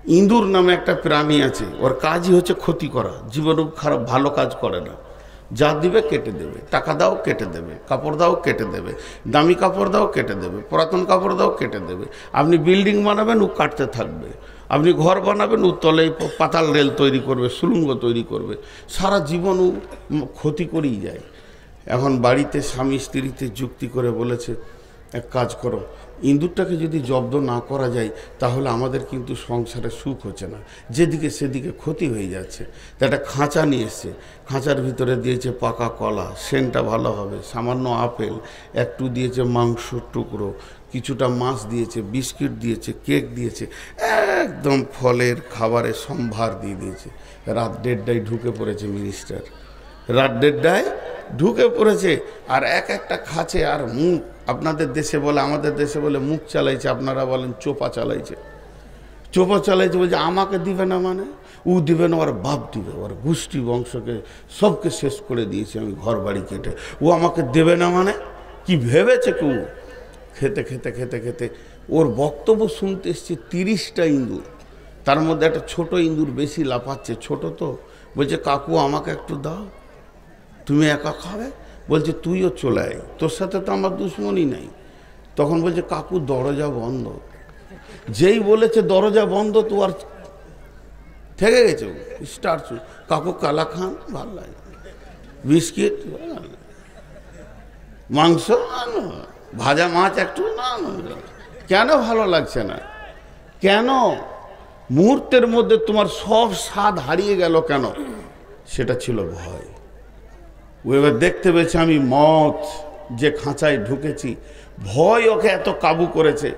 ইঁদুর নামে একটা প্রাণী আছে, ওর কাজই হচ্ছে ক্ষতি করা, জীবনে খারাপ ভালো কাজ করে না। যা দিবে কেটে দেবে, টাকা দাও কেটে দেবে, কাপড় দাও কেটে দেবে, দামি কাপড় দাও কেটে দেবে, পুরাতন কাপড় দাও কেটে দেবে। আপনি বিল্ডিং বানাবেন ও কাটতে থাকবে, আপনি ঘর বানাবেন ও তলে পাতাল রেল তৈরি করবে, সুড়ঙ্গ তৈরি করবে, সারা জীবন ও ক্ষতি করেই যায়। এখন বাড়িতে স্বামী স্ত্রীতে যুক্তি করে বলেছে, এক কাজ করো, ইঁদুরটাকে যদি জব্দ না করা যায় তাহলে আমাদের কিন্তু সংসারে সুখ হচ্ছে না, যেদিকে সেদিকে ক্ষতি হয়ে যাচ্ছে। তো একটা খাঁচা নিয়ে এসছে, খাঁচার ভিতরে দিয়েছে পাকা কলা, সেন্টটা ভালো হবে, সামান্য আপেল, একটু দিয়েছে মাংসর টুকরো, কিছুটা মাছ দিয়েছে, বিস্কিট দিয়েছে, কেক দিয়েছে, একদম ফলের খাবারের সম্ভার দিয়ে দিয়েছে। রাত 1:30টায় ঢুকে পড়েছে মিনিস্টার, রাত 1:30টায় ঢুকে পড়েছে, আর একটা খাচ্ছে, আর মুখ, আপনাদের দেশে বলে, আমাদের দেশে বলে মুখ চালাইছে, আপনারা বলেন চোপা চালাইছে। চোপা চালাইছে বলছে আমাকে দিবে না, মানে ও দিবে না, ওর বাপ দিবে, ওর গোষ্ঠী বংশকে সবকে শেষ করে দিয়েছে আমি ঘর বাড়ি কেটে, ও আমাকে দেবে না, মানে কি ভেবেছে কেউ। খেতে খেতে খেতে খেতে ওর বক্তব্য শুনতে এসছে 30টা ইঁদুর, তার মধ্যে একটা ছোট ইঁদুর বেশি লাফাচ্ছে, ছোট তো, বলছে কাকু আমাকে একটু দাও, তুমি একা খাবে, বলছে তুইও চলে আয়, তোর সাথে তো আমার দুশ্মনী নাই। তখন বলছে কাকু দরজা বন্ধ, যেই বলেছে দরজা বন্ধ তো আর থেকে গেছে, স্টার্ট। কাকু কালা খান, ভালো লাগে, বিস্কিট, মাংস, ভাজা মাছ একটু, না কেন ভালো লাগছে না, কেন মুহূর্তের মধ্যে তোমার সব স্বাদ হারিয়ে গেল কেন? সেটা ছিল ভয়। ও এবার দেখতে পেয়েছে আমি মত যে খাঁচায় ঢুকেছি, ভয় ওকে এত কাবু করেছে।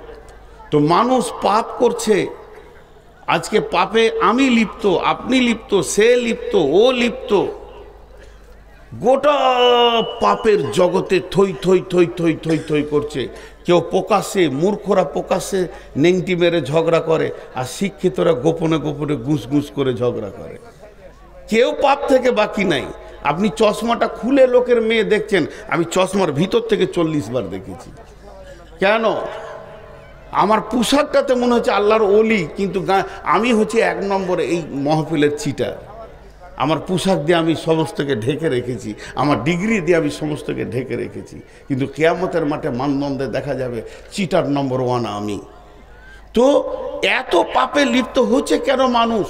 তো মানুষ পাপ করছে, আজকে পাপে আমি লিপ্ত, আপনি লিপ্ত, সে লিপ্ত, ও লিপ্ত, গোটা পাপের জগতে থই থই থই থই থই থই করছে। কেউ প্রকাশ্যে, মূর্খরা প্রকাশ্যে নেংটি মেরে ঝগড়া করে, আর শিক্ষিতরা গোপনে গোপনে গুঁস গুঁস করে ঝগড়া করে। কেউ পাপ থেকে বাকি নাই। আপনি চশমাটা খুলে লোকের মেয়ে দেখছেন, আমি চশমার ভিতর থেকে 40 বার দেখেছি। কেন? আমার পোশাকটাতে মনে হচ্ছে আল্লাহর ওলি, কিন্তু আমি হচ্ছে 1 নম্বরে এই মহফিলের চিটার। আমার পোশাক দিয়ে আমি সমস্তকে ঢেকে রেখেছি, আমার ডিগ্রি দিয়ে আমি সমস্তকে ঢেকে রেখেছি, কিন্তু কিয়ামতের মাঠে মানদণ্ডে দেখা যাবে চিটার নম্বর 1 আমি। তো এত পাপে লিপ্ত হচ্ছে কেন মানুষ?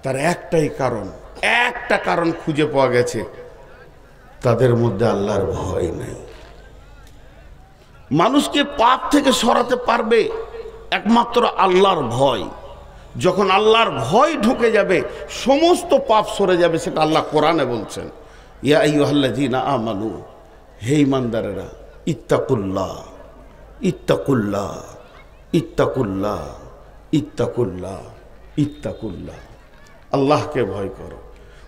তার একটাই কারণ, একটা কারণ খুঁজে পাওয়া গেছে, তাদের মধ্যে আল্লাহর ভয় নাই। মানুষকে পাপ থেকে সরাতে পারবে একমাত্র আল্লাহর ভয়। যখন আল্লাহর ভয় ঢুকে যাবে সমস্ত পাপ সরে যাবে, সেটা আল্লাহ কোরআনে বলছেন, ইয়া আইয়ুহাল্লাযীনা আমানু, হে ঈমানদারেরা, ইত্তাকুল্লাহ ইত্তাকুল্লাহ ইত্তাকুল্লাহ ইত্তাকুল্লাহ ইত্তাকুল্লাহ, আল্লাহকে ভয় করো।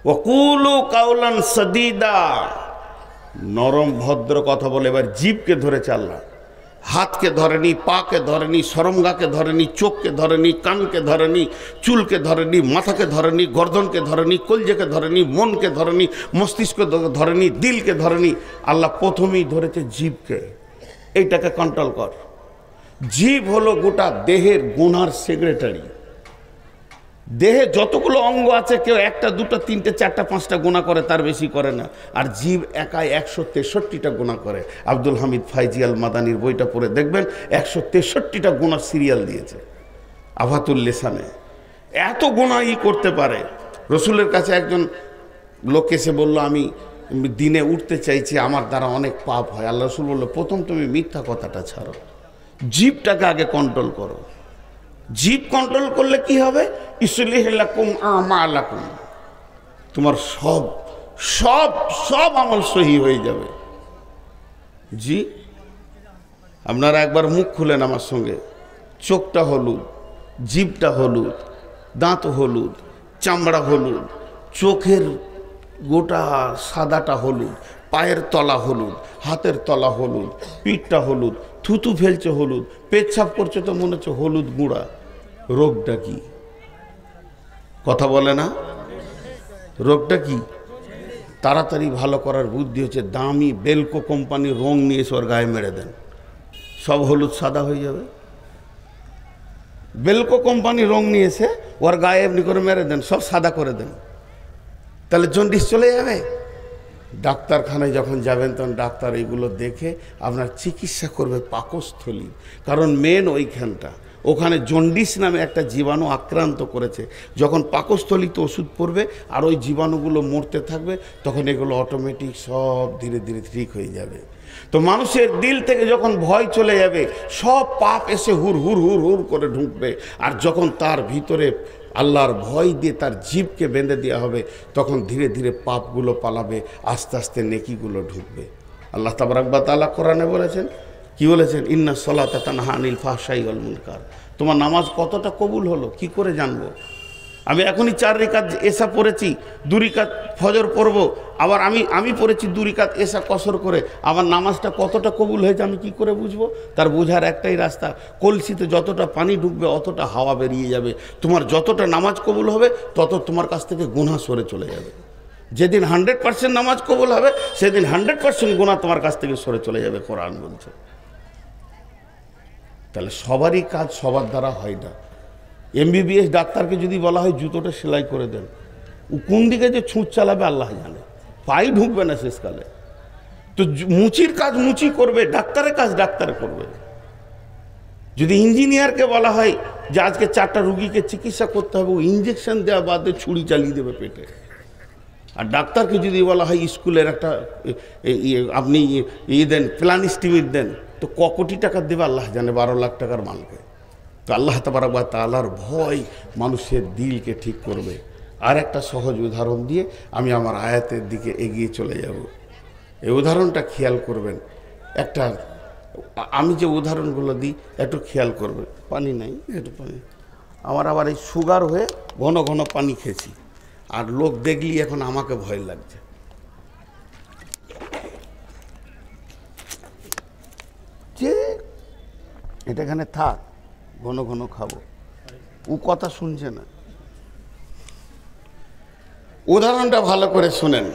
ওয়াকুলু কাওলান সাদীদা, নরম ভদ্র কথা বলে। এবার জিভকে ধরেছে আল্লাহ, হাতকে ধরেনি, পাকে ধরেনি, সরমগাকে ধরেনি, চোখকে ধরেনি, কানকে ধরেনি, চুলকে ধরেনি, মাথাকে ধরেনি, গর্দনকে ধরেনি, কলজেকে ধরেনি, মনকে ধরেনি, মস্তিষ্ক ধরেনি, দিলকে ধরেনি। আল্লাহ প্রথমেই ধরেছে জিভকে। এইটাকে কন্ট্রোল কর। জিভ হলো গোটা দেহের গুনার সেক্রেটারি। দেহে যতগুলো অঙ্গ আছে, কেউ 1টা 2টা 3টে 4টা 5টা গুনাহ করে, তার বেশি করে না। আর জীব একাই 163টা গুনাহ করে। আব্দুল হামিদ ফাইজি আল মাদানির বইটা পড়ে দেখবেন, 163টা গুনাহ সিরিয়াল দিয়েছে আফাতুল লিসানে। এত গুনাহ করতে পারে। রসুলের কাছে একজন লোক এসে বলল, আমি দিনে উঠতে চাইছি, আমার দ্বারা অনেক পাপ হয়। আল্লাহ রসুল বলল, প্রথম তুমি মিথ্যা কথাটা ছাড়ো, জিভটাকে আগে কন্ট্রোল করো। জিভ কন্ট্রোল করলে কি হবে? ইসলিহ লাকুম আমালাকুম, তোমার সব সব সব আমল সহি হয়ে যাবে। জি, আপনারা একবার মুখ খুলেন আমার সঙ্গে, চোখটা হলুদ, জিভটা হলুদ, দাঁত হলুদ, চামড়া হলুদ, চোখের গোটা সাদাটা হলুদ, পায়ের তলা হলুদ, হাতের তলা হলুদ, পিঠটা হলুদ, থুতু ফেলছে হলুদ, পেচ্ছাপ করছে তো মনে হচ্ছে হলুদ গুঁড়া। রোগটা কি? কথা বলে না, রোগটা কি? তাড়াতাড়ি ভালো করার বুদ্ধি হচ্ছে দামি বেলকো কোম্পানির রং নিয়ে এসে ওর গায়ে মেরে দেন, সব হলুদ সাদা হয়ে যাবে। বেলকো কোম্পানি রং নিয়েছে, ওর গায়ে এমনি করে মেরে দেন, সব সাদা করে দেন, তাহলে জন্ডিস চলে যাবে। ডাক্তারখানায় যখন যাবেন তখন ডাক্তার এইগুলো দেখে আপনার চিকিৎসা করবে পাকস্থলী, কারণ মেন ওইখানটা, ওখানে জন্ডিস নামে একটা জীবাণু আক্রান্ত করেছে। যখন পাকস্থলীতে ওষুধ পড়বে আর ওই জীবাণুগুলো মরতে থাকবে, তখন এগুলো অটোমেটিক সব ধীরে ধীরে ঠিক হয়ে যাবে। তো মানুষের দিল থেকে যখন ভয় চলে যাবে, সব পাপ এসে হুর হুর হুর হুর করে ঢুকবে। আর যখন তার ভিতরে আল্লাহর ভয় দিয়ে তার জিভকে বেঁধে দেওয়া হবে, তখন ধীরে ধীরে পাপগুলো পালাবে, আস্তে আস্তে নেকিগুলো ঢুকবে। আল্লাহ তাবারাক ওয়া তাআলা কোরআনে বলেছেন, কি বলেছেন? ইন্না সলাতা তানহা আনিল ফাহশাই ওয়াল মুনকার। তোমার নামাজ কতটা কবুল হলো কি করে জানবো? আমি এখনই 4 রিকাত এশা পড়েছি, 2 রিকাত ফজর পড়ব, আবার আমি পড়েছি 2 রিকাত এশা কসর করে, আমার নামাজটা কতটা কবুল হয়েছে আমি কি করে বুঝবো? তার বোঝার একটাই রাস্তা, কলসিতে যতটা পানি ঢুকবে অতটা হাওয়া বেরিয়ে যাবে। তোমার যতটা নামাজ কবুল হবে তত তোমার কাছ থেকে গুনাহ সরে চলে যাবে। যেদিন 100% নামাজ কবুল হবে সেদিন 100% গুনাহ তোমার কাছ থেকে সরে চলে যাবে, কোরআন বলছে। তাহলে সবারই কাজ সবার দ্বারা হয় না। MBBS ডাক্তারকে যদি বলা হয় জুতোটা সেলাই করে দেন, ও কোন দিকে যে ছুঁচ চালাবে আল্লাহ জানে, পাই ঢুকবে না শেষকালে। তো মুচির কাজ মুচি করবে, ডাক্তারের কাজ ডাক্তার করবে। যদি ইঞ্জিনিয়ারকে বলা হয় যে আজকে 4টা রুগীকে চিকিৎসা করতে হবে, ও ইঞ্জেকশন দেওয়া বাদে ছুরি চালিয়ে দেবে পেটে। আর ডাক্তারকে যদি বলা হয় স্কুলের একটা আপনি দেন প্ল্যান এস্টিমেট দেন, তো ক কোটি টাকা দেবে আল্লাহ জানে, 12 লাখ টাকার মালকে। তো আল্লাহ তাবারাক ওয়া তাআলার ভয় মানুষের দিলকে ঠিক করবে। আর একটা সহজ উদাহরণ দিয়ে আমি আমার আয়াতের দিকে এগিয়ে চলে যাব। এই উদাহরণটা খেয়াল করবেন। একটা আমি যে উদাহরণগুলো দিই একটু খেয়াল করবেন। পানি নাই, একটু পানি। আমার আবার এই সুগার হয়ে ঘন ঘন পানি খেয়েছি, আর লোক দেখলি এখন আমাকে ভয় লাগছে। যে এটা এখানে থাক, ঘন ঘন খাবো, ও কথা শুনছে না। উদাহরণটা ভালো করে শুনেন।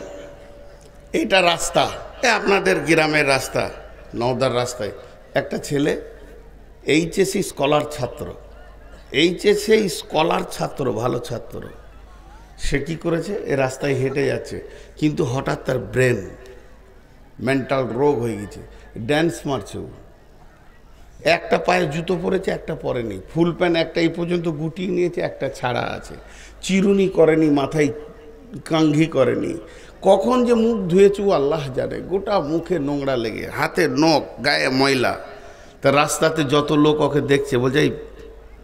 এইটা রাস্তা, আপনাদের গ্রামের রাস্তা, নওদার রাস্তায় একটা ছেলে এইচএসসি স্কলার ছাত্র, এইচএসসি স্কলার ছাত্র, ভালো ছাত্র, সে কী করেছে, এ রাস্তায় হেঁটে যাচ্ছে, কিন্তু হঠাৎ তার ব্রেন মেন্টাল রোগ হয়ে গেছে, ড্যান্স মারছে। ও একটা পায়ে জুতো পরেছে, একটা পরেনি, ফুল প্যান্ট একটা এই পর্যন্ত গুটিয়ে নিয়েছে, একটা ছাড়া আছে, চিরুনি করেনি, মাথায় কাঙ্ঘি করেনি, কখন যে মুখ ধুয়েছে ও আল্লাহ জানে, গোটা মুখে নোংরা লেগে, হাতে নখ, গায়ে ময়লা। তা রাস্তাতে যত লোক ওকে দেখছে বলছে এই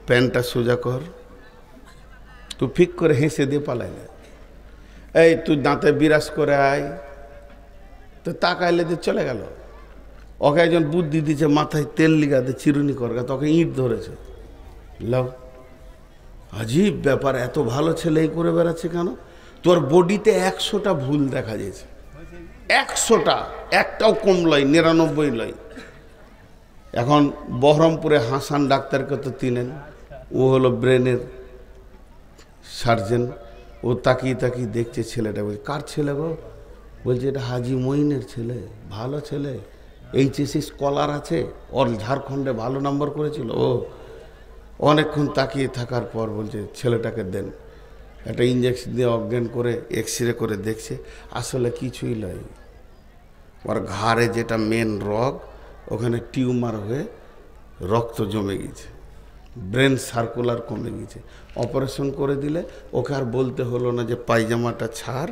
প্যান্টটা সোজা কর, তুই ফিক করে হেসে দিয়ে পালাইলে, এই তুই দাঁতে বিরাজ করে আয়, তো তাকাইলে দিয়ে চলে গেল। ওকে একজন বুদ্ধি দিচ্ছে, মাথায় তেল লিগাতে চিরুনি করগা, তোকে ইঁট ধরেছে। লাও, আজীব ব্যাপার, এত ভালো ছেলে এই করে বেড়াচ্ছে কেন? তোর বডিতে 100টা ভুল দেখা যাচ্ছে, 100টা, একটাও কম লয়, 99 লয়। এখন বহরমপুরে হাসান ডাক্তারকে তো চিনেন, ও হলো ব্রেনের সার্জেন। ও তাকিয়ে তাকিয়ে দেখছে ছেলেটা, বলছে কার ছেলে গো? বলছে এটা হাজি মঈনের ছেলে, ভালো ছেলে, এইচএসসি স্কলার আছে, ওর ঝাড়খণ্ডে ভালো নম্বর করেছিল। ও অনেকক্ষণ তাকিয়ে থাকার পর বলছে ছেলেটাকে দেন, একটা ইঞ্জেকশন দিয়ে অজ্ঞান করে এক্সরে করে দেখছে, আসলে কিছুই নয়, ওর ঘাড়ে যেটা মেন রগ, ওখানে টিউমার হয়ে রক্ত জমে গেছে, ব্রেন সার্কুলার কমে গেছে। অপারেশন করে দিলে ওকে আর বলতে হলো না যে পায়জামাটা ছাড়,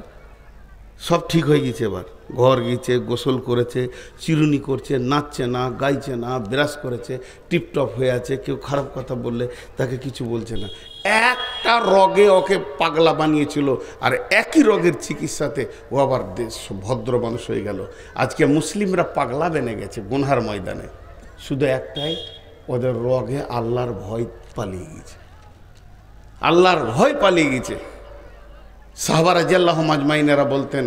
সব ঠিক হয়ে গেছে। এবার ঘর গিয়েছে, গোসল করেছে, চিরুনি করছে, নাচছে না, গাইছে না, ব্রাশ করেছে, টিপটপ হয়ে আছে, কেউ খারাপ কথা বললে তাকে কিছু বলছে না। একটা রগে ওকে পাগলা বানিয়েছিল, আর একই রোগের চিকিৎসাতে ও আবার ভদ্র মানুষ হয়ে গেল। আজকে মুসলিমরা পাগলা বেনে গেছে গুনহার ময়দানে, শুধু একটাই, ওদের রগে আল্লাহর ভয় পালিয়ে গেছে, আল্লাহর ভয় পালিয়ে গেছে। সাহাবা রাদিয়াল্লাহু আজমাইনেরা বলতেন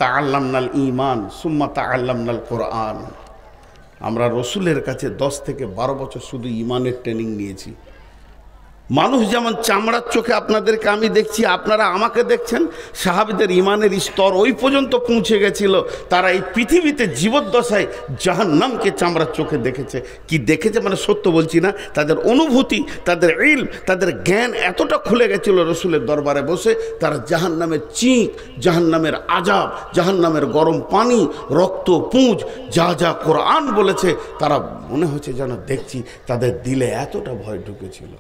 তাআল্লামনাল ঈমান সুম্মা তাআল্লামনাল কোরআন। আমরা রসুলের কাছে 10 থেকে 12 বছর শুধু ঈমানের ট্রেনিং নিয়েছি, মানুষ যেমন চামড়ার চোখে আপনাদেরকে আমি দেখছি, আপনারা আমাকে দেখছেন, সাহাবীদের ইমানের স্তর ওই পর্যন্ত পৌঁছে গেছিল, তারা এই পৃথিবীতে জীবদ্দশায় জাহান্নামকে চামড়ার চোখে দেখেছে। কি দেখেছে মানে সত্য বলছি না, তাদের অনুভূতি, তাদের ইলম, তাদের জ্ঞান এতটা খুলে গেছিল রসুলের দরবারে বসে, তারা জাহান্নামের চিক, জাহান্নামের আজাব, জাহান্নামের গরম পানি, রক্ত পুঁজ, যা যা কোরআন বলেছে তারা মনে হচ্ছে যেন দেখছি, তাদের দিলে এতটা ভয় ঢুকেছিল।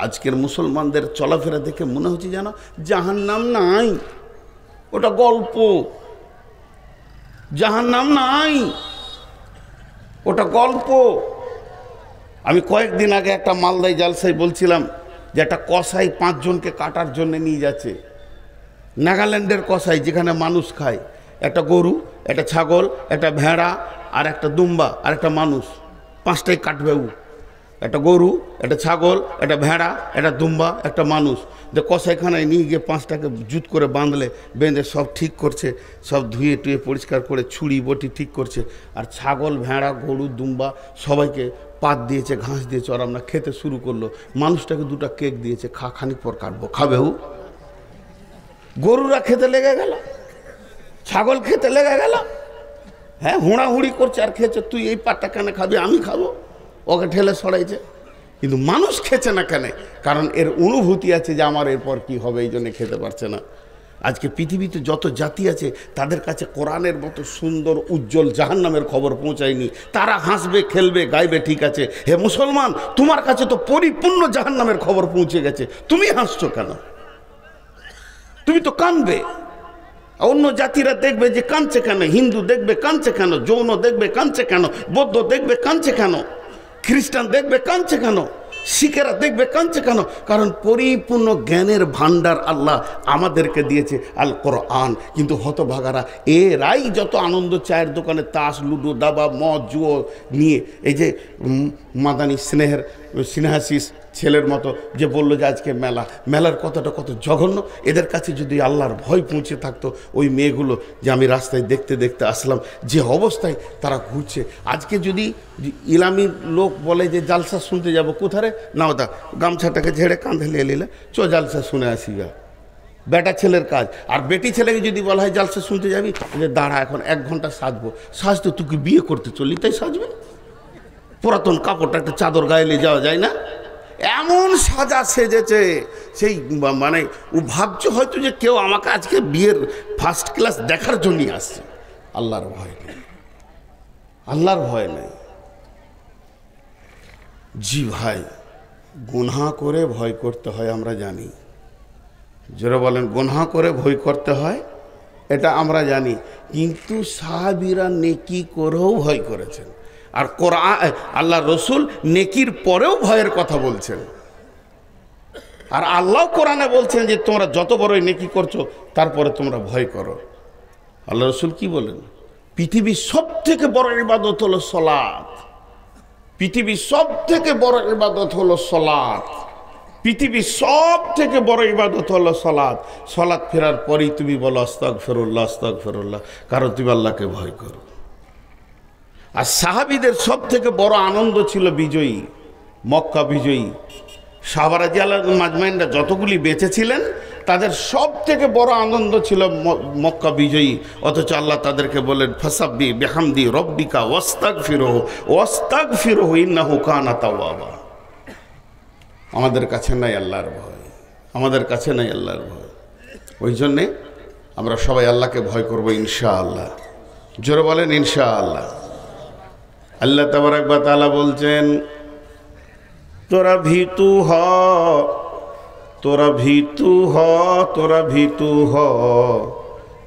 আজকের মুসলমানদের চলাফেরা দেখে মনে হচ্ছে যেন জাহান্নাম নাই, ওটা গল্প। জাহান্নাম নাই, ওটা গল্প। আমি কয়েকদিন আগে একটা মালদায় জালসায় বলছিলাম যে একটা কসাই 5 জনকে কাটার জন্য নিয়ে যাচ্ছে, নাগাল্যান্ডের কসাই, যেখানে মানুষ খায়। একটা গরু, একটা ছাগল, একটা ভেড়া আর একটা দুম্বা আর একটা মানুষ, 5টাই কাটবে। একটা গরু, একটা ছাগল, একটা ভেড়া, একটা দুম্বা, একটা মানুষ। যে কসাইখানায় নিয়ে গিয়ে 5টাকে জুত করে বাঁধলে, বেঁধে সব ঠিক করছে, সব ধুয়ে টুয়ে পরিষ্কার করে ছুরি বটি ঠিক করছে। আর ছাগল, ভেড়া, গরু, দুম্বা সবাইকে পাত দিয়েছে, ঘাস দিয়েছে, আর আমরা খেতে শুরু করলো। মানুষটাকে 2টা কেক দিয়েছে, খানিক পর কাটবো, খাবে ও। গরুরা খেতে লেগে গেল, ছাগল খেতে লেগে গেল, হ্যাঁ হুড়াহুড়ি করছে আর খেয়েছে। তুই এই পাটটা কেন খাবি, আমি খাবো, ওকে ঠেলে সরাইছে। কিন্তু মানুষ খেছে না কেন? কারণ এর অনুভূতি আছে যে আমার এরপর কি হবে, এই জন্য খেতে পারছে না। আজকে পৃথিবীতে যত জাতি আছে তাদের কাছে কোরআনের মতো সুন্দর উজ্জ্বল জাহান্নামের খবর পৌঁছায়নি। তারা হাসবে, খেলবে, গাইবে, ঠিক আছে। হে মুসলমান, তোমার কাছে তো পরিপূর্ণ জাহান্নামের খবর পৌঁছে গেছে, তুমি হাসছো কেন? তুমি তো কাঁদবে। অন্য জাতিরা দেখবে যে কাঁদছে কেন, হিন্দু দেখবে কাঁদছে কেন, জৈন দেখবে কাঁদছে কেন, বৌদ্ধ দেখবে কাঁদছে কেন, খ্রিস্টান দেখবে কাঁদছে কেন, শিখেরা দেখবে কাঁদছে কেন? কারণ পরিপূর্ণ জ্ঞানের ভান্ডার আল্লাহ আমাদেরকে দিয়েছে, আল কোরআন। কিন্তু হতভাগারা এরাই যত আনন্দ, চায়ের দোকানে তাস, লুডো, দাবা, মদ, জুয়ো নিয়ে, এই যে মাদানী স্নেহাশিস ছেলের মতো যে বললো যে আজকে মেলার কথাটা কত জঘন্য। এদের কাছে যদি আল্লাহর ভয় পৌঁছে থাকতো, ওই মেয়েগুলো যে আমি রাস্তায় দেখতে দেখতে আসলাম, যে অবস্থায় তারা ঘুরছে। আজকে যদি ইলামি লোক বলে যে জালসা শুনতে যাব, কোথায়? নাও দা গামছাটাকে ঝেড়ে কাঁধে নিয়ে নিলে, জালসা শুনে আসি গা, বেটা ছেলের কাজ। আর বেটি ছেলেকে যদি বলা হয় জালসা শুনতে যাবি, যে দাঁড়া এখন 1 ঘন্টা সাজবো। সাজতে তুই কি বিয়ে করতে চললি তাই সাজবে? পুরাতন কাপড়টা একটা চাদর গায়ে নিয়ে যাওয়া যায় না? এমন সাজা সেজেছে, সেই মানে ও ভাবছে হয়তো যে কেউ আমাকে আজকে বিয়ের ফার্স্ট ক্লাস দেখার জন্যই আসছে। আল্লাহর ভয় নেই, আল্লাহর ভয় নেই। জি ভাই, গুনাহ করে ভয় করতে হয় আমরা জানি। যারা বলেন গুনাহ করে ভয় করতে হয়, এটা আমরা জানি। কিন্তু সাহাবীরা নেকি করেও ভয় করেছেন। আর কোরআন, আল্লাহ রসুল নেকির পরেও ভয়ের কথা বলছেন। আর আল্লাহ কোরআনে বলছেন যে তোমরা যত বড়ই নেকি করছো তারপরে তোমরা ভয় করো। আল্লাহ রসুল কি বলেন? পৃথিবীর সব থেকে বড় ইবাদত হলো সালাত। পৃথিবীর সব থেকে বড় ইবাদত হলো সালাত। পৃথিবীর সব থেকে বড় ইবাদত হলো সালাত। সালাত ফেরার পরেই তুমি বলো আস্তাগফিরুল্লাহ, আস্তাগফিরুল্লাহ, কারণ তুমি আল্লাহকে ভয় করো। আর সাহাবীদের সব থেকে বড় আনন্দ ছিল বিজয়ী, মক্কা বিজয়ী। সাহাবা রাদিয়াল্লাহু মাজমাইনরা যতগুলি বেঁচে ছিলেন, তাদের সব থেকে বড় আনন্দ ছিল মক্কা বিজয়ী। অথচ আল্লাহ তাদেরকে বলেন ফাসাব্বি বিহামদি রব্বিকা ওয়াস্তাগফিরহু ওয়াস্তাগফিরহু ইন্নাহু কানা তাওয়াবা। আমাদের কাছে নাই আল্লাহর ভয়, আমাদের কাছে নাই আল্লাহর ভয়। ওই জন্যে আমরা সবাই আল্লাহকে ভয় করবো ইনশাআল্লাহ। জোরে বলেন ইনশাআল্লাহ। আল্লাহ তাবারাক ওয়া তাআলা বলছেন, তোরা ভীতু হ, তোরা ভীতু হ, তোরা ভীতু হ,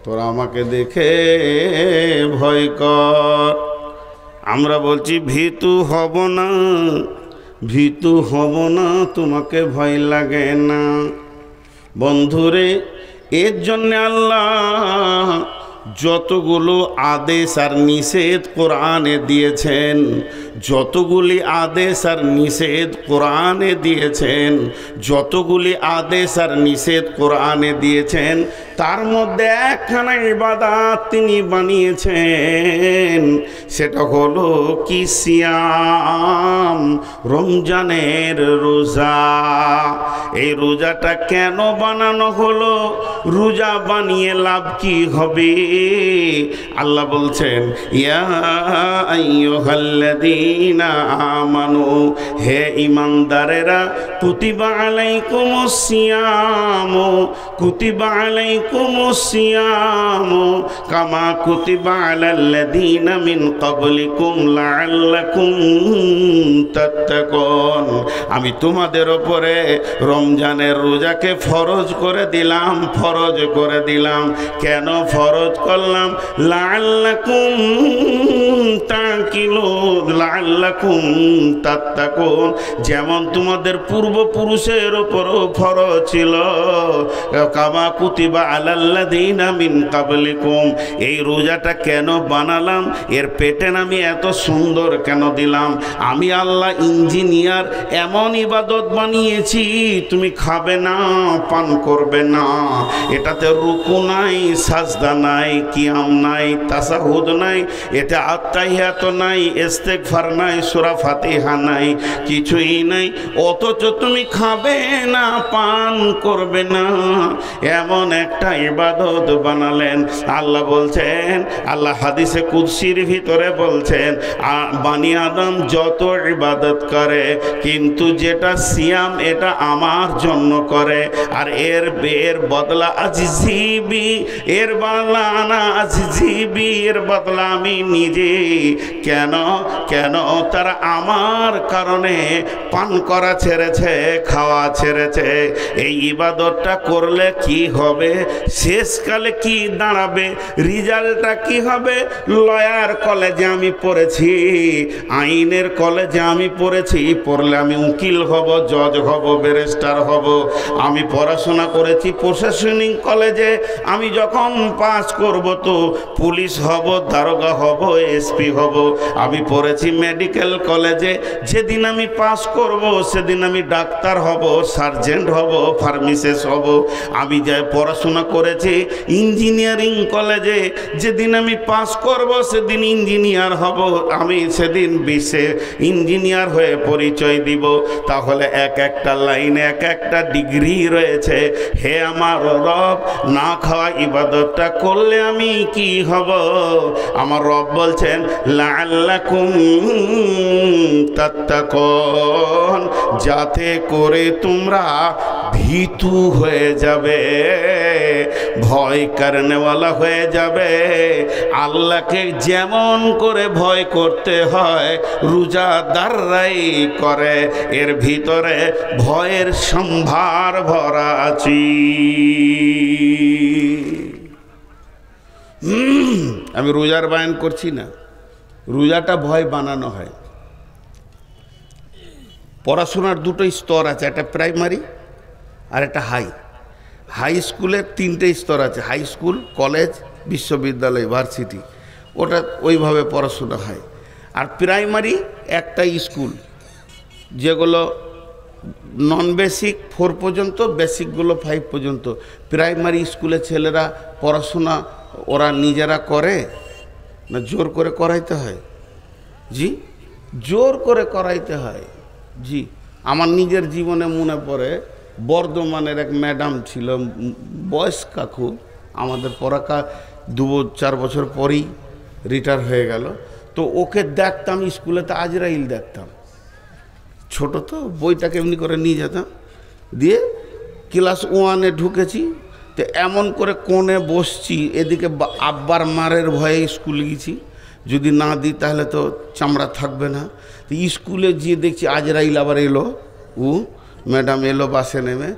তোরা আমাকে দেখে ভয় কর। আমরা বলছি ভীতু হব না, ভীতু হব না, তোমাকে ভয় লাগে না। বন্ধুরে, এর জন্য আল্লাহ যতগুলো আদেশ আর নিষেধ কোরআনে দিয়েছেন, যতগুলি আদেশ আর নিষেধ কোরআনে দিয়েছেন, যতগুলি আদেশ আর নিষেধ কোরআনে দিয়েছেন, তার মধ্যে একখানা ইবাদত তিনি বানিয়েছেন, সেটা হলো কি সিয়াম, রমজানের রোজা। এই রোজাটা কেন বানানো হলো? রোজা বানিয়ে লাভ কি হবে? আল্লাহ বলছেন, ইয়া আইয়ুহাল্লাযীনা আমানু, হে ঈমানদারেরা, কুতিবা আলাইকুমুস সিয়াম, কুতিবা আলাইকুমুস সিয়াম কামা কুতিবা আলাল্লাযীনা মিন ক্বাবলিকুম লাআল্লাকুম তাত্তাকুন। আমি তোমাদের উপরে রমজানের রোজাকে ফরজ করে দিলাম, ফরজ করে দিলাম। কেন ফরজ করলাম? লাআল্লাকুম তাকিলুন, লাআল্লাকুম তাত্তাকুন। যেমন তোমাদের পূর্বপুরুষের উপরও ফরজ ছিল, কামা কুতিবা আলাল্লাযীনা মিন ক্বাবলিকুম। এই রোজাটা কেন বানালাম? এর প্যাটার্ন আমি এত সুন্দর কেন দিলাম? আমি আল্লাহ ইঞ্জিনিয়ার, এমন ইবাদত বানিয়েছি, তুমি খাবে না, পান করবে না, এটাতে রুকু নাই, সাজদা নাই, কিয়াম নাই, তাসাহুদ নাই, এতে আত্তাহিয়াত নাই, ইস্তেগফার নাই, সূরা ফাতিহা নাই, কিছুই নাই, অথচ তুমি খাবে না, পান করবে না, এমন একটা ইবাদত বানালেন। আল্লাহ বলছেন, আল্লাহ হাদিসে কুদসির ভিতরে বলছেন, বানি আদম যত ইবাদত করে, কিন্তু যেটা সিয়াম এটা আমার জন্য করে, আর এর বদলা আজিজিবি, এর বদলা আনা আজিজিবি, এর বদলা আমি নিজে। কেন? কেন? তারা আমার কারণে পান করা ছেড়েছে, খাওয়া ছেড়েছে। এই ইবাদতটা করলে কি হবে? শেষকালে কি দাঁড়াবে? রিজাল্টটা কি হবে? লয়ার কলেজে আমি পড়েছি, আইনের কলেজে আমি পড়েছি, পড়লে আমি উকিল হব, জজ হব, ব্যারিস্টার হব। আমি পড়াশোনা করেছি প্রশাসনিক কলেজে, আমি যখন পাস করব তো পুলিশ হব, দারোগা হব, এসপি হব। আমি পড়েছি মেডিকেল কলেজে, যেদিন আমি পাস করব সেদিন আমি ডাক্তার হব, সার্জেন্ট হব, ফার্মাসিস্ট হব। আমি যাই পড়াশোনা করেছি ইঞ্জিনিয়ারিং কলেজে, যেদিন আমি পাস করব সেদিন ইঞ্জিনিয়ার হব, আমি সেদিন বিশ্বে ইঞ্জিনিয়ার হয়ে পরিচয় দিব। তাহলে এক একটা লাইনে এক একটা ডিগ্রি রয়েছে। হে আমার রব, না খাওয়া ইবাদতটা করলে আমি কি হব? আমার রব বলছেন, লাআল্লাকুম তাত্তাকুন, যাতে করে তোমরা ভীতু হয়ে যাবে, ভয় করনেওয়ালা হয়ে যাবে। আল্লাহকে যেমন করে ভয় করতে হয় রোজাদাররাই করে, এর ভিতরে ভয়ের সম্ভার ভরা আছে। আমি রোজার বায়ান করছি না, রোজাটা ভয় বানানো হয়। পড়াশোনার দুটো স্তর আছে, একটা প্রাইমারি আর একটা হাই। হাই স্কুলের তিনটে স্তর আছে, হাই স্কুল, কলেজ, বিশ্ববিদ্যালয়, ভার্সিটি, ওটা ওইভাবে পড়াশোনা হয়। আর প্রাইমারি একটা স্কুল, যেগুলো নন বেসিক 4 পর্যন্ত, বেসিকগুলো 5 পর্যন্ত। প্রাইমারি স্কুলে ছেলেরা পড়াশোনা ওরা নিজেরা করে না জোর করে করাইতে হয়? জি, জোর করে করাইতে হয়। জি, আমার নিজের জীবনে মনে পড়ে, বর্ধমানের এক ম্যাডাম ছিল, বয়স্কা খুব, আমাদের পড়াকা 2-4 বছর পরেই রিটায়ার হয়ে গেল। তো ওকে দেখতাম স্কুলেতে, আজরাইল দেখতাম, ছোট তো, বইটাকে এমনি করে নিয়ে যেতাম, দিয়ে ক্লাস 1-এ ঢুকেছি, তো এমন করে কোণে বসছি, এদিকে আব্বার মারের ভয়ে স্কুলে গেছি, যদি না দিই তাহলে তো চামড়া থাকবে না। তো স্কুলে গিয়ে দেখছি আজরাইল আবার এলো, ম্যাডাম এলো বাসে নেমে।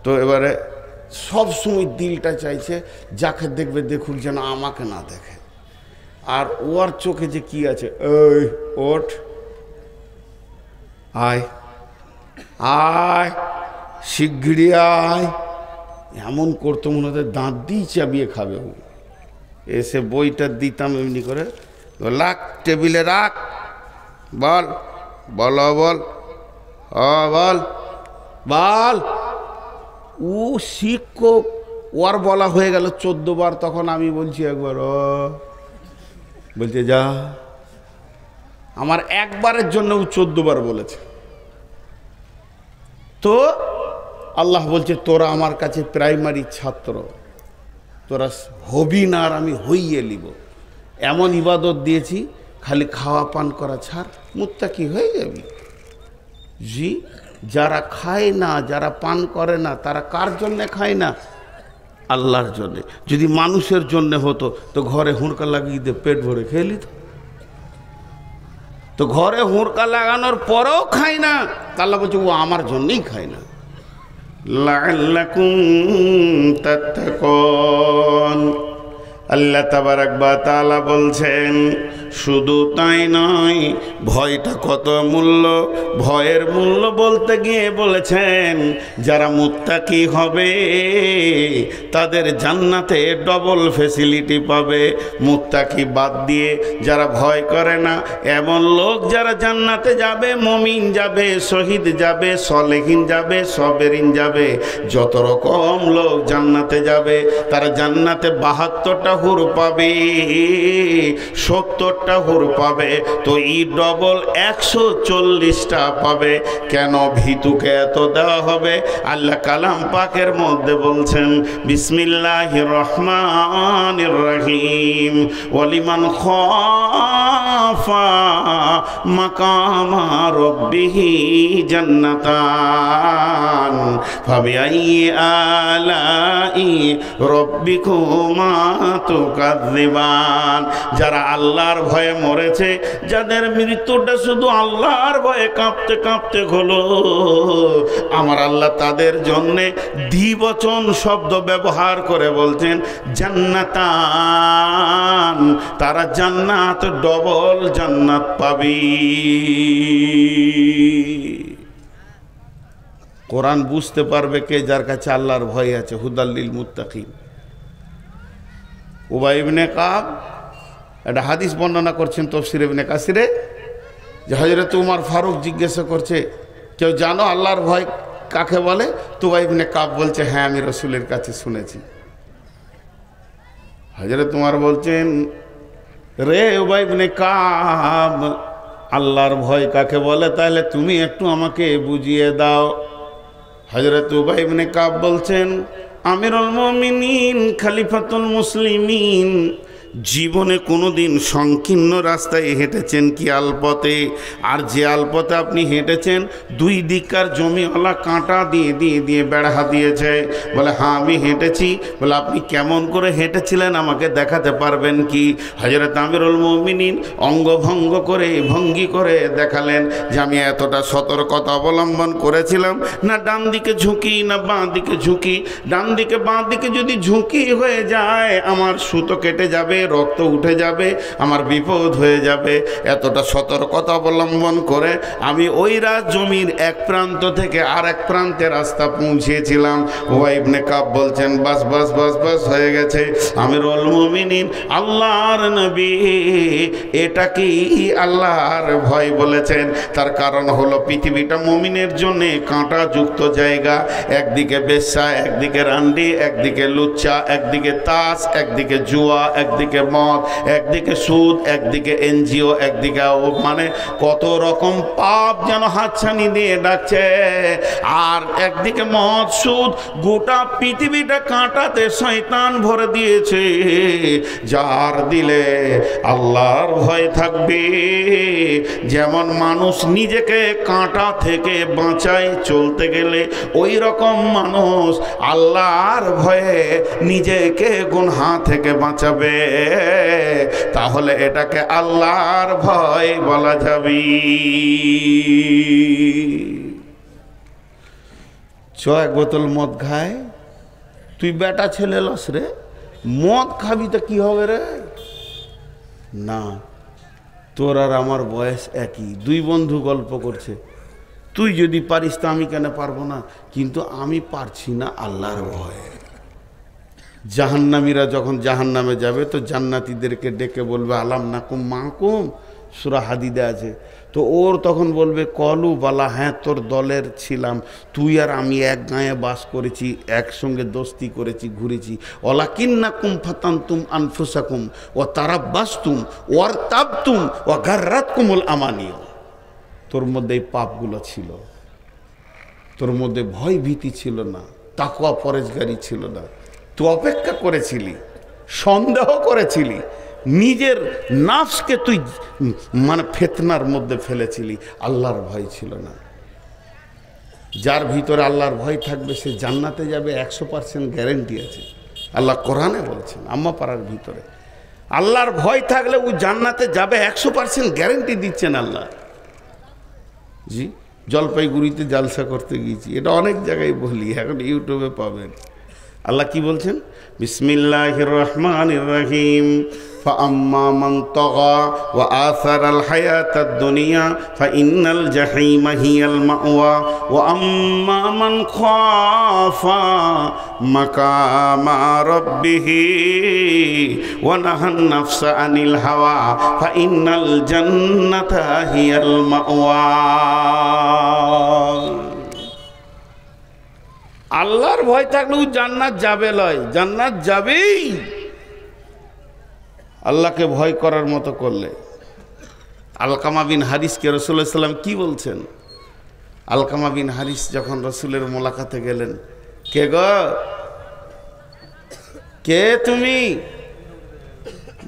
তো এবারে সব সময় দিলটা চাইছে যাকে দেখবে দেখুক যেন আমাকে না দেখে। আর ওর চোখে যে কি আছে, এই ওঠ, আয় আয়, শিগগিরি আয়, এমন করতো মনে হতো দাঁত দিয়ে চাবিয়ে খাবে। এসে বইটা দিতাম এমনি করে, লাখ টেবিলে রাখ, বল বল বল বল বল। ও শিক্ষক, ওর বলা হয়ে গেল 14 বার, তখন আমি বলছি একবার বলছে যা। আমার একবারের জন্য ও 14 বার বলেছে। তো আল্লাহ বলছে তোরা আমার কাছে প্রাইমারি ছাত্র, তোরা হবি না আর আমি হইয়ে নিব। এমন ইবাদত দিয়েছি, খালি খাওয়া পান করা ছাড়, মুত্তাকি হয়ে যাবি। জি, যারা খায় না, যারা পান করে না, তারা কার জন্যে খায় না? আল্লাহর জন্যে। যদি মানুষের জন্য হতো তো ঘরে হুড়কা লাগিয়ে দিয়ে পেট ভরে খেয়ে নিত। তো ঘরে হুড়কা লাগানোর পরেও খায় না, আল্লাহ বলছে ও আমার জন্যই খায় না। লাআল্লাকুম তাত্তাকুন, আল্লাহ তাবারাক ওয়া তাআলা বলছেন শুধু তাই নয়, ভয়টা কত মূল্য। ভয়ের মূল্য বলতে গিয়ে বলেছেন যারা মুত্তাকি হবে তাদের জান্নাতে ডবল ফ্যাসিলিটি পাবে। মুত্তাকি বাদ দিয়ে যারা ভয় করে না, এমন লোক যারা জান্নাতে যাবে, মুমিন যাবে, শহীদ যাবে, সলেহিন যাবে, সবেরিন যাবে, যত রকম লোক জান্নাতে যাবে, তারা জান্নাতে 72টা হুর পাবে, 70টা হুর পাবে। তো ই ডবল 140টা পাবে। কেন ভীতুকে এত দেওয়া হবে? আল্লাহ কালাম পাকের মধ্যে বলছেন বিসমিল্লাহির রহমানির রহিম, ওয়ালিমান খাফা মাকামা রাব্বিহি জান্নাতান ফাবিআইয়ি আলাই রাব্বিকুমা তুকাযযিবান। যারা আল্লাহর ভয়ে মরেছে, যাদের মৃত্যুটা শুধু আল্লাহর ভয়ে কাঁপতে কাঁপতে হলো, আমার আল্লাহ তাদের জন্যে দ্বিবচন শব্দ ব্যবহার করে বলছেন জান্নাতান, তারা জান্নাত, ডবল জান্নাত পাবি। কোরআন বুঝতে পারবে কে? যার কাছে আল্লাহর ভয় আছে। হুদাল লিল মুত্তাকিন। উবাই ইবনে কাব একটা হাদিস বর্ণনা করছেন তাফসীর ইবনে কাসিরে, যে হযরত উমর ফারুক জিজ্ঞাসা করছে কেউ জানো আল্লাহর ভয় কাকে বলে? তো উবাই ইবনে কাব বলছে হ্যাঁ আমি রাসূলের কাছে শুনেছি। হযরত উমর বলছেন রে উবাই ইবনে কাব, আল্লাহর ভয় কাকে বলে তাহলে তুমি একটু আমাকে বুঝিয়ে দাও। হযরত উবাই ইবনে কাব বলছেন আমিরুল মুমিনিন, খলিফাতুল মুসলিমিন, জীবনে কোনোদিন সংকীর্ণ রাস্তায় হেঁটেছেন কি আলপথে? আর যে আলপথে আপনি হেঁটেছেন দুই দিককার জমিওয়ালা কাঁটা দিয়ে দিয়ে দিয়ে বেড়া দিয়েছে। বলে হ্যাঁ আমি হেঁটেছি। বলে আপনি কেমন করে হেঁটেছিলেন আমাকে দেখাতে পারবেন কি? হযরত আমিরুল মুমিনিন অঙ্গভঙ্গ করে ভঙ্গি করে দেখালেন যে আমি এতটা সতর্কতা অবলম্বন করেছিলাম, না ডান দিকে ঝুঁকি না বাঁ দিকে ঝুঁকি। ডান দিকে বাঁ দিকে যদি ঝুঁকি হয়ে যায় আমার সুতো কেটে যাবে, রক্ত উঠে যাবে, আমার বিপদ হয়ে যাবে। এতটা সতর্কতা অবলম্বন করে আমি ওই জমির এক প্রান্ত থেকে আর এক প্রান্তে রাস্তা পৌঁছেছিলাম। উবাই ইবনে কাব বলছেন বাস বাস বাস বাস হয়ে গেছে। আমিরুল মুমিনিন আল্লাহর নবী এটা কি আল্লাহর ভয় বলেছেন? তার কারণ হলো পৃথিবীটা মুমিনের জন্য কাঁটা যুক্ত জায়গা। একদিকে বেশ্যা, একদিকে রান্ডি, একদিকে লুচ্চা, একদিকে তাস, একদিকে জুয়া, একদিকে মদ, একদিকে সুদ, একদিকে এনজিও, একদিকে মানে কত রকম পাপ যেন হাতছানি দিয়ে ডাকছে। আর একদিকে মদ, সুদ, গোটা পৃথিবীটা কাঁটাতে শয়তান ভরে দিয়েছে। যার দিলে আল্লাহর ভয় থাকবে, যেমন মানুষ নিজেকে কাঁটা থেকে বাঁচায় চলতে গেলে, ওই রকম মানুষ আল্লাহর ভয়ে নিজেকে গুনাহ থেকে বাঁচাবে। তাহলে এটাকে আল্লাহর ভয় বলা যাবে। এক বোতল মদ খায়, তুই বেটা ছেলে লস রে, মদ খাবি তো কি হবে রে? না, তোর আর আমার বয়স একই, দুই বন্ধু গল্প করছে, তুই যদি পারিস তো আমি কেন পারবো না? কিন্তু আমি পারছি না আল্লাহর ভয়ে। জাহান্নামীরা যখন জাহান্নামে যাবে তো জান্নাতীদেরকে ডেকে বলবে আলাম নাকুম মাকুম, সূরা হাদিদে আছে। তো ওর তখন বলবে কলু বালা, হ্যাঁ তোর দলের ছিলাম, তুই আর আমি এক গাঁয়ে বাস করেছি, একসঙ্গে দোস্তি করেছি, ঘুরেছি। ওয়ালাকিন্নাকুম ফাতানতুম আনফুসাকুম ওয়া তারাব্বাসতুম ওয়ারতাবতুম ওয়া গাররাতকুমুল আমানিয়া। তোর মধ্যে এই পাপগুলো ছিল, তোর মধ্যে ভয় ভীতি ছিল না, তাকওয়া পরেজগারি ছিল না, তুই অপেক্ষা করেছিলি, সন্দেহ করেছিলি, নিজের নাফসকে তুই মানে ফিতনার মধ্যে ফেলেছিলি, আল্লাহর ভয় ছিল না। যার ভিতরে আল্লাহর ভয় থাকবে সে জান্নাতে যাবে, 100% গ্যারেন্টি আছে। আল্লাহ কোরআনে বলছেন আম্মা পাড়ার ভিতরে আল্লাহর ভয় থাকলে ও জান্নাতে যাবে, 100% গ্যারেন্টি দিচ্ছেন আল্লাহ। জি, জলপাইগুড়িতে জালসা করতে গিয়েছি, এটা অনেক জায়গায় বলি, এখন ইউটিউবে পাবেন। আল্লাহ কি বলছেন? বিসমিল্লাহির রহমানির রহিম। ফাআম্মা মান তাগা ওয়া আসারাল হায়াতাদ দুনিয়া ফাইন্নাল জাহিমা হিয়াল মাওয়া ওয়া আম্মা মান খাফা মাকামা রাব্বিহি ওয়া নাহান নাফসা আনিল হাওয়া ফাইন্নাল জান্নাতা হিয়াল মাওয়া। আল্লাহর ভয় থাকলে ও জান্নাত যাবে লয়, জান্নাত যাবেই আল্লাহকে ভয় করার মতো করলে। আলকামা বিন হারিসকে রাসূলুল্লাহ সাল্লাল্লাহু আলাইহি ওয়াসাল্লাম কি বলছেন? আলকামা বিন হারিস যখন রাসূলের মোলাকাতে গেলেন, কে গো, কে তুমি?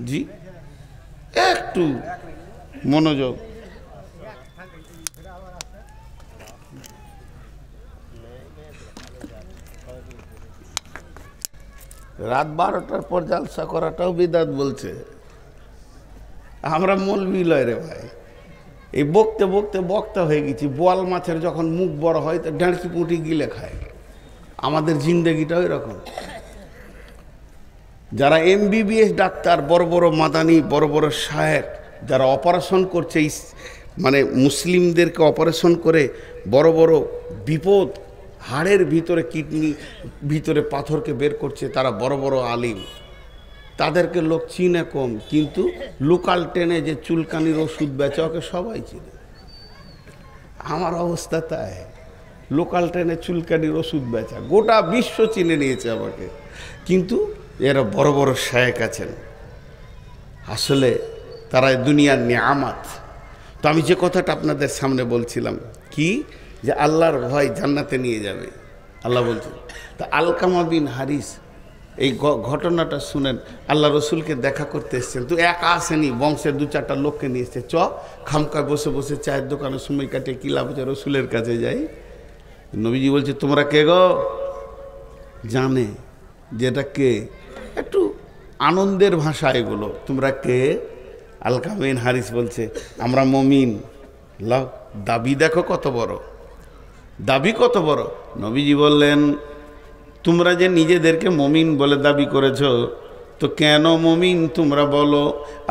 জি, একটু মনোযোগ। রাত 12টার পর জালসা করাটাও বিদাত বলছে। আমরা মৌলবি লয় রে ভাই, এই বকতে বকতে বক্তা হয়ে গেছি। বোয়াল মাছের যখন মুখ বড় হয় তো ডাঁড়কি পুঁটি গিলে খায়। আমাদের জিন্দেগিটাও এরকম। যারা MBBS ডাক্তার, বড় বড় মাদানি, বড় বড় শায়েখ, যারা অপারেশন করছে, মানে মুসলিমদেরকে অপারেশন করে বড় বড় বিপদ, হাড়ের ভিতরে কিডনি ভিতরে পাথরকে বের করছে, তারা বড় বড় আলিম। তাদেরকে লোক চিনে কম, কিন্তু লোকাল ট্রেনে যে চুলকানির ওষুধ বেচে ওকে সবাই চিনে। আমার অবস্থা তাই, লোকাল ট্রেনে চুলকানির ওষুধ বেচা গোটা বিশ্ব চিনে নিয়েছে আমাকে, কিন্তু এরা বড় বড় শায়েখ আছেন। আসলে তারা দুনিয়ার নিয়ামত। তো আমি যে কথাটা আপনাদের সামনে বলছিলাম কি, যে আল্লাহর ভয় জান্নাতে নিয়ে যাবে আল্লাহ বলছেন। তা আলকামা বিন হারিস এই ঘটনাটা শুনেন, আল্লাহ রসুলকে দেখা করতে এসছেন। তো একা আসেনি, বংশের 2-4টা লোককে নিয়ে এসছে। খামকায় বসে বসে চায়ের দোকানে সময় কাটিয়ে কী লাভ হচ্ছে, রসুলের কাছে যাই। নবীজি বলছে তোমরা কে গো? জানে যেটা কে, একটু আনন্দের ভাষা এগুলো, তোমরা কে? আলকামা বিন হারিস বলছে আমরা মুমিন। লাও, দাবি দেখো কত বড়, দাবি কত বড়। নবীজি বললেন তোমরা যে নিজেদেরকে মুমিন বলে দাবি করেছ, তো কেন মুমিন তোমরা বলো?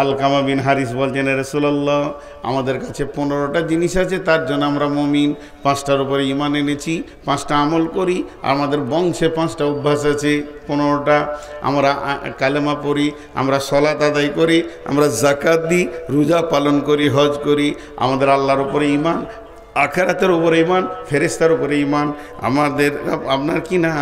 আলকামা বিন হারিস বলছেন রাসূলুল্লাহ, আমাদের কাছে 15টা জিনিস আছে, তার জন্য আমরা মুমিন। 5টার উপরে ঈমান এনেছি, 5টা আমল করি, আমাদের বংশে 5টা অভ্যাস আছে। 15টা আমরা কালেমা পড়ি, আমরা সালাত আদায় করি, আমরা যাকাত দিই, রোজা পালন করি, হজ করি, আমাদের আল্লাহর উপরে ঈমান, আখিরাতের উপরে ঈমান, ফেরেশতার উপরে ঈমান, আমাদের আপনার কি না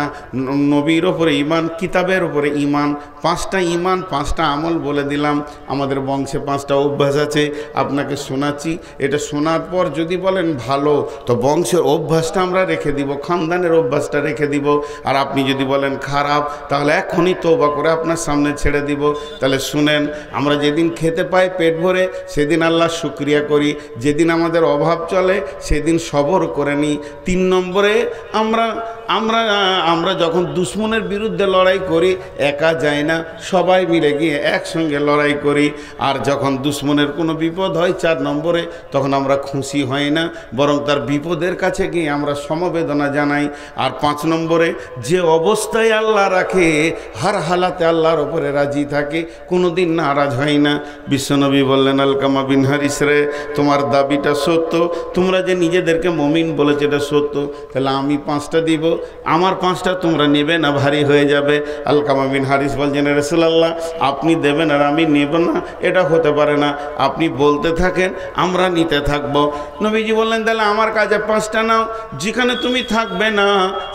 নবীর উপরে ঈমান, কিতাবের উপরে ঈমান। 5টা ঈমান, 5টা আমল বলে দিলাম। আমাদের বংশে 5টা অভ্যাস আছে, আপনাকে শোনাচ্ছি। এটা শোনার পর যদি বলেন ভালো, তো বংশের অভ্যাসটা আমরা রেখে দিব, খানদানের অভ্যাসটা রেখে দিব। আর আপনি যদি বলেন খারাপ, তাহলে এখনই তওবা করে আপনার সামনে ছেড়ে দিব। তাহলে শুনেন, আমরা যেদিন খেতে পাই পেট ভরে সেদিন আল্লাহর শুকরিয়া করি, যেদিন আমাদের অভাব চলে সেদিন সবর করে নিই। 3 নম্বরে আমরা যখন দুশ্মনের বিরুদ্ধে লড়াই করি একা যাই না, সবাই মিলে গিয়ে একসঙ্গে লড়াই করি। আর যখন দুশ্মনের কোনো বিপদ হয় 4 নম্বরে, তখন আমরা খুশি হই না, বরং তার বিপদের কাছে গিয়ে আমরা সমবেদনা জানাই। আর 5 নম্বরে যে অবস্থায় আল্লাহ রাখে হার হালাতে আল্লাহর ওপরে রাজি থাকে, কোনো দিন নারাজ হয় না। বিশ্বনবী বললেন আলকামা বিন হারিস রে, তোমার দাবিটা সত্য, তোমরা যে নিজেদেরকে মমিন বলেছে, এটা সত্য, তাহলে আমি 5টা দিব, আমার 5টা তোমরা নেবে না, ভারী হয়ে যাবে। আলকামা বিন হারিস বলছেন, রাসূলুল্লাহ আপনি দেবেন আর আমি নেব না, এটা হতে পারে না, আপনি বলতে থাকেন আমরা নিতে থাকব। নবীজি বললেন, তাহলে আমার কাছে 5টা নাও, যেখানে তুমি থাকবে না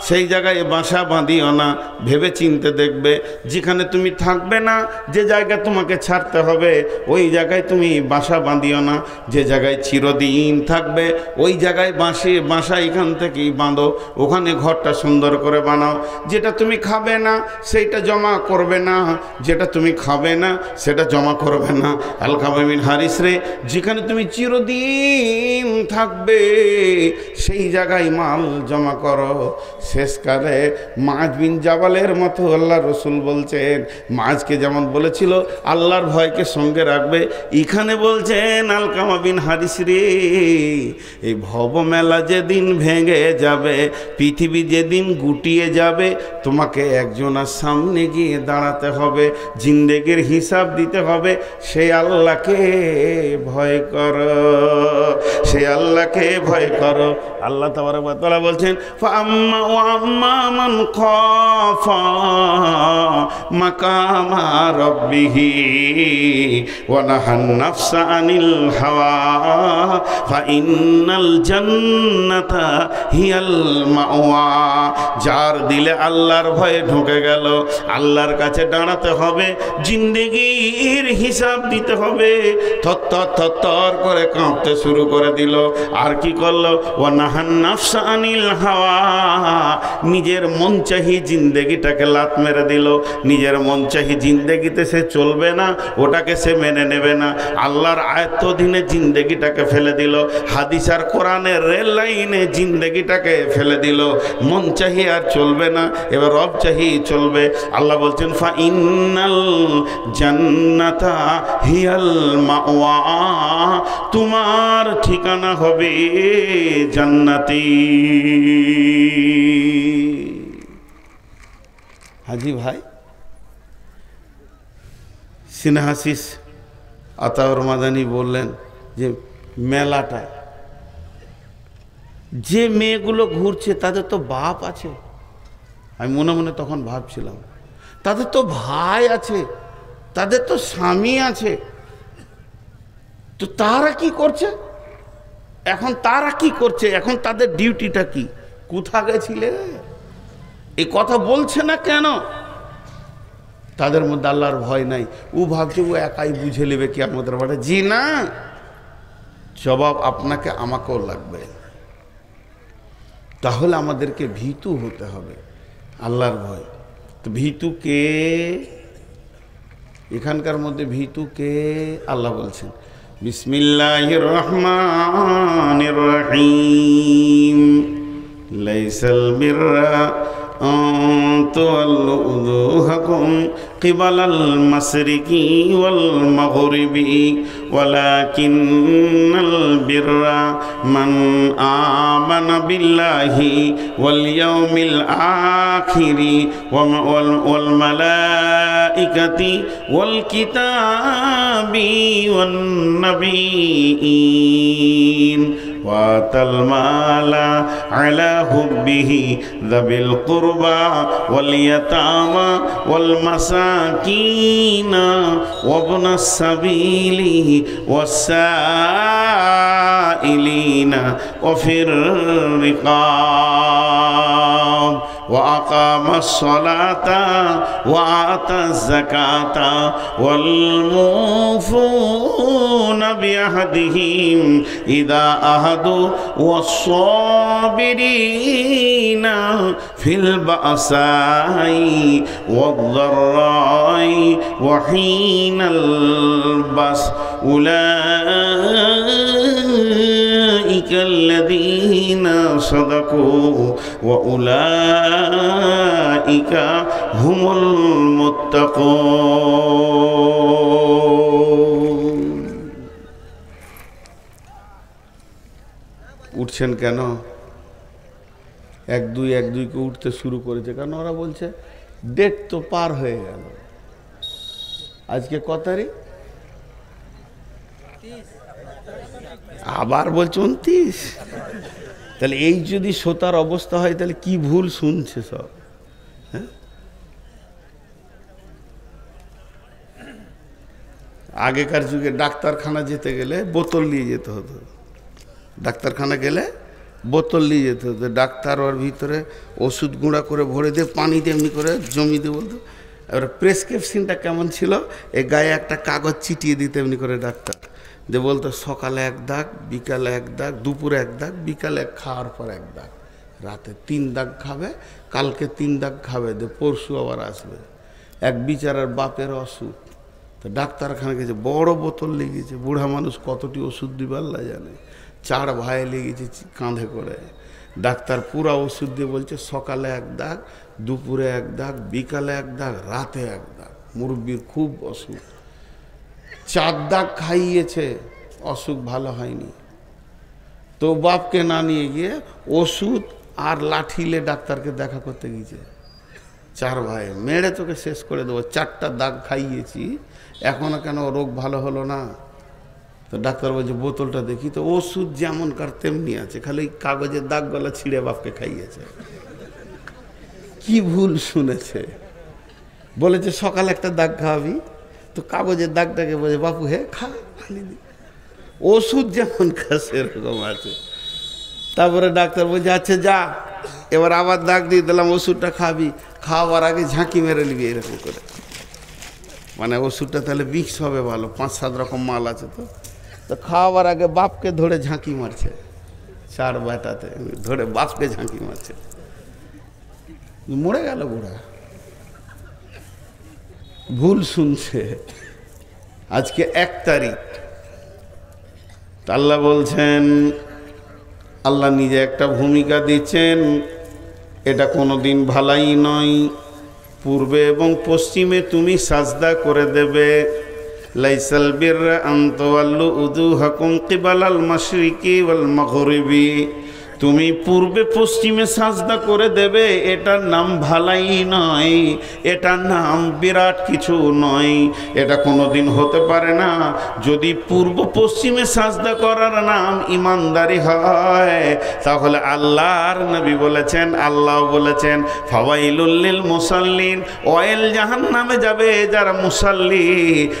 সেই জায়গায় বাসা বাঁধিও না, ভেবে চিনতে দেখবে। যেখানে তুমি থাকবে না, যে জায়গা তোমাকে ছাড়তে হবে ওই জায়গায় তুমি বাসা বাঁধিও না, যে জায়গায় চিরদিন থাকবে ওই জায়গায় বাসা এখান থেকেই বাঁধো, ওখানে ঘরটা সুন্দর করে বানাও। যেটা তুমি খাবে না সেইটা জমা করবে না, যেটা তুমি খাবে না সেটা জমা করবে না। আলকামা বিন হারিস রে, যেখানে তুমি চিরদিন থাকবে সেই জায়গায় মাল জমা করো। শেষকালে মাজ বিন জাবালের মতো আল্লাহ রসুল বলছেন, মাজকে যেমন বলেছিল আল্লাহর ভয়কে সঙ্গে রাখবে, এখানে বলছেন আলকামা বিন হারিস রে, এই ভবমেলা যেদিন ভেঙে যাবে, পৃথিবী যেদিন গুটিয়ে যাবে, তোমাকে একজনের সামনে গিয়ে দাঁড়াতে হবে, জিন্দেগির হিসাব দিতে হবে। সেই আল্লাহকে ভয় করো, সেই আল্লাহকে ভয় করো। আল্লাহ তাবারক ওয়া তাআলা বলছেন, ফাআম্মা ওয়া আম্মা মান খাফা মাকামা রাব্বিহি ওয়া নাহান নাফসা আনিল হাওয়া ফাইন্নাল জান্নাতা হিয়াল মাওয়া। যার দিলে আল্লাহর ভয়ে ঢুকে গেল, আল্লাহর কাছে দাঁড়াতে হবে, জিন্দেগির হিসাব দিতে হবে, থর করে কাঁপতে শুরু করে দিল। আর কি করলো? ওয়া নাহান নাফসা আনিল হাওয়া, নিজের মন চাহি জিন্দেগিটাকে লাত মেরে দিল। নিজের মন চাহি জিন্দেগিতে সে চলবে না, ওটাকে সে মেনে নেবে না, আল্লাহর আয়ত্তাধীনে জিন্দেগিটাকে ফেলে দিল, হাদিস আর কোরআনের রেল লাইনে জিন্দেগিটাকে ফেলে দিল। মন চাহি আর চলবে না, এবার রব চাহি চলবে। আল্লাহ বলছেন, ফা ইন্নাল জান্নাতা হিয়াল মাওয়া, তোমার ঠিকানা হবে জান্নাতি। হাজি ভাই সিনহাসিস আতাউর মাদানী বললেন যে মেলাটা যে মেয়েগুলো ঘুরছে তাদের তো বাপ আছে। আমি মনে মনে তখন ভাবছিলাম, তাদের তো ভাই আছে, তাদের তো স্বামী আছে, তো তারা কি করছে এখন? তারা কি করছে এখন? তাদের ডিউটিটা কি? কোথা গেছিলে? এই কথা বলছে না কেন? তাদের মধ্যে আল্লাহর ভয় নাই। ও ভাবছে ও একাই বুঝে নেবে কি আমাদের বাড়ি। জি না, জবাব আপনাকে আমাকেও লাগবে। তাহলে আমাদেরকে ভীতু হতে হবে, আল্লাহর ভয়। তো ভীতু কে? এখানকার মধ্যে ভীতু কে? আল্লাহ বলছেন, বিসমিল্লাহির রহমানির রহিম, লাইসাল বিররা أن تولوا وجوهكم قبل المشرق والمغرب ولكن البر من آمن بالله واليوم الآخر والملائكة والكتاب والنبيين وآتى المال على حبه ذوي القربى واليتامى والمساكين وابن السبيل والسائلين وفي الرقاب وأقام الصلاة وآتى الزكاة والموفون بعهدهم إذا عاهدوا والصابرين في البأساء والضراء وحين البأس أولئك الذين صدقوا وأولئك هم المتقون। উঠছেন কেন? এক দুই কে উঠতে শুরু করেছে, কারণ ওরা বলছে ডেট তো পার হয়ে গেল। আজকে কত তারিখ? আবার বলছে 29। তাহলে এই যদি শ্রোতার অবস্থা হয় তাহলে কি ভুল শুনছে সব। হ্যাঁ, আগেকার যুগে ডাক্তারখানা যেতে গেলে বোতল নিয়ে যেতে হতো। ডাক্তারখানা গেলে বোতল নিয়ে যেতে হতো, ডাক্তার ওর ভিতরে ওষুধ গুঁড়া করে ভরে দিয়ে পানি দিয়ে এমনি করে জমি দিয়ে বলতো। এবার প্রেসক্রিপশনটা কেমন ছিল, এই গায়ে একটা কাগজ চিটিয়ে দিতে এমনি করে ডাক্তার যে বলতো সকালে 1 দাগ, বিকালে 1 দাগ, দুপুরে 1 দাগ, বিকালে খাওয়ার পর 1 দাগ, রাতে 3 দাগ খাবে, কালকে 3 দাগ খাবে, দিয়ে পরশু আবার আসবে। এক বিচারার বাপের অসুখ, তো ডাক্তারখানা গেছে, বড় বোতল লেগেছে, বুড়া মানুষ কতটি ওষুধ দিবে আল্লাহ জানে। 4 ভাই লেগেছে কাঁধে করে। ডাক্তার পুরা ওষুধ দিয়ে বলছে সকালে 1 দাগ, দুপুরে 1 দাগ, বিকালে 1 দাগ, রাতে 1 দাগ। মুরব্বির খুব অসুখ, 4 দাগ খাইয়েছে, অসুখ ভালো হয়নি। তো বাপকে না নিয়ে গিয়ে ওষুধ আর লাঠিলে ডাক্তারকে দেখা করতে গিয়েছে। 4 ভাই, মেরে তোকে শেষ করে দেবো, 4টা দাগ খাইয়েছি, এখনো কেন রোগ ভালো হলো না? তো ডাক্তার বলছে বোতলটা দেখি, তো ওষুধ যেমনকার তেমনি আছে, খালি কাগজের দাগ গলা ছিঁড়ে বাপকে খাইয়েছে। কি ভুল শুনেছে, বলেছে সকালে 1টা দাগ খাওয়াবি, তো কাগজের দাগটাকে বলে বাপু হে খা, ওষুধ যেমন খা সেরকম আছে। তারপরে ডাক্তার বলছে আচ্ছা যা, এবার আবার দাগ দিয়ে দিলাম, ওষুধটা খাবি, খাওয়ার আগে ঝাঁকি মেরে নিবি এরকম করে। মানে ওষুধটা তাহলে মিক্স হবে ভালো, 5-7 রকম মাল আছে। তো খাওয়ার আগে বাপকে ধরে ঝাঁকি মারছে, 4 বেটাতে ধরে বাপকে ঝাঁকি মারছে, মরে গেল বুড়া। ভুল শুনছে। আজকে 1 তারিখ, আল্লাহ বলছেন, আল্লাহ নিজে একটা ভূমিকা দিচ্ছেন, এটা কোনোদিন ভালাই নয়। পূর্বে এবং পশ্চিমে তুমি সাজদা করে দেবে। লাইসাল বিররা আন তুওয়াল্লু উজুহাকুম কিবালাল মাশরিকি ওয়াল মাগরিবি, তুমি পূর্বে পশ্চিমে সাজদা করে দেবে, এটার নাম ভালাই নয়, এটার নাম বিরাট কিছু নয়, এটা কোনোদিন হতে পারে না। যদি পূর্ব পশ্চিমে সাজদা করার নাম ইমানদারি হয়, তাহলে আল্লাহর নবী বলেছেন, আল্লাহ বলেছেন ফাওয়াইলুল লিল মুসাল্লিন, ওয়াইল জাহান্নামে যাবে যারা মুসাল্লি,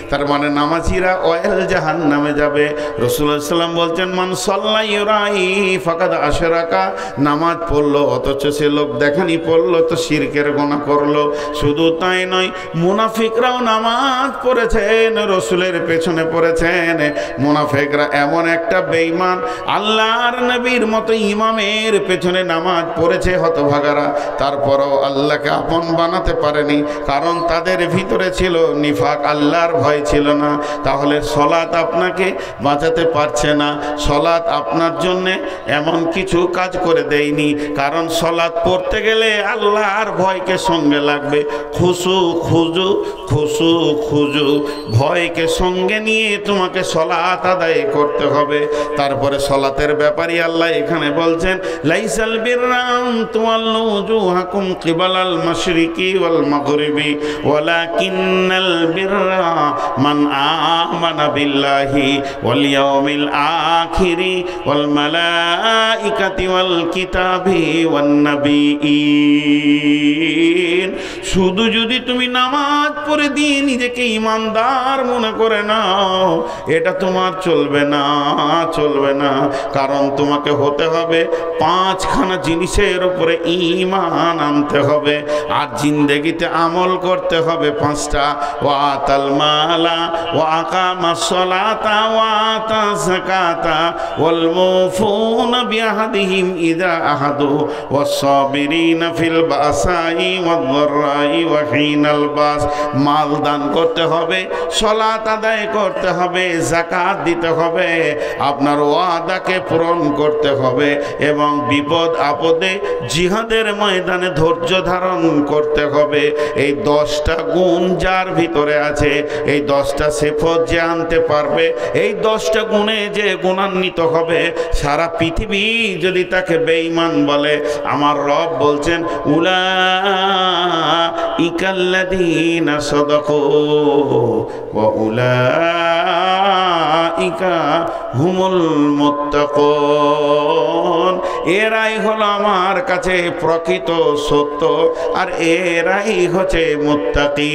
তার মানে নামাজিরা ওয়াইল জাহান্নামে যাবে। রাসূলুল্লাহ সাল্লাল্লাহু আলাইহি ওয়াসাল্লাম বলছেন মান সাল্লা ইউরাই ফাকাদ আশরাকা, নামাজ পড়লো অথচ সে লোক দেখানি পড়লো তো শিরকের গুনাহ করলো। শুধু তাই নয়, মুনাফিকরাও নামাজ পড়েছেন, রাসূলের পেছনে পড়েছেন। মুনাফিকরা এমন একটা বেঈমান, আল্লাহর নবীর মতো ইমামের পেছনে নামাজ পড়েছে হতভাগারা, তারপরও আল্লাহকে আপন বানাতে পারেনি, কারণ তাদের ভিতরে ছিল নিফাক, আল্লাহর ভয় ছিল না। তাহলে সলাত আপনাকে বাঁচাতে পারছে না, সলাত আপনার জন্য এমন কিছু কাজ করে দেয়নি, কারণ সলাত পড়তে গেলে আল্লাহর ভয়কে সঙ্গে লাগবে। খুশু খুজু, খুশু খুজু, ভয়কে সঙ্গে নিয়ে তোমাকে সলাত আদায় করতে হবে। তারপরে সলাতের ব্যাপারে আল্লাহ এখানে বলছেন লাইসাল বিররা আন তুওয়াল্লু উজুহাকুম কিবালাল মাশরিকি ওয়াল মাগরিবি ওয়ালাকিন্নাল বিররা মান আমানা বিল্লাহি ওয়াল ইয়াউমিল আখিরি ওয়াল মালাইকাতি ওয়াল কিতাবি ওয়ান নাবিয়িন। শুধু যদি তুমি নামাজ পড়ে দিয়ে নিজেকে ঈমানদার মনে করে নাও, এটা তোমার চলবে না, চলবে না। কারণ তোমাকে হতে হবে 5খানা জিনিসের উপরে ঈমান আনতে হবে, আর জিন্দেগিতে আমল করতে হবে 5টা। ওয়াতাল মালা ওয়া আকামাস সালাতা ওয়া আতা যাকাতা ওয়াল মুফুনা বিআহদিহিম ইযা আহাদু ওয়াস সাবিরিনা ফিল বাসাই ওয়াদ দাররাই ওয়া হিনাল বাস। মাল দান করতে হবে, সালাত আদায় করতে হবে, যাকাত দিতে হবে, আপনার ওয়াদাকে পূরণ করতে হবে, এবং বিপদ আপদে জিহাদের ময়দানে ধৈর্য ধারণ করতে হবে। এই 10টা গুণ যার ভিতরে আছে, এই 10টা সিফত যে আনতে পারবে, এই 10টা গুণে যে গুণান্বিত হবে, সারা পৃথিবী যদি তাকে বেঈমান বলে, আমার রব বলছেন উলাইকাল্লাযীনা সাদাকু ওয়া উলাইকা উলাইকা হুমুল মুত্তাকুন, এরাই হলো আমার কাছে প্রকৃত সত্য, আর এরাই হচ্ছে মুত্তাকি।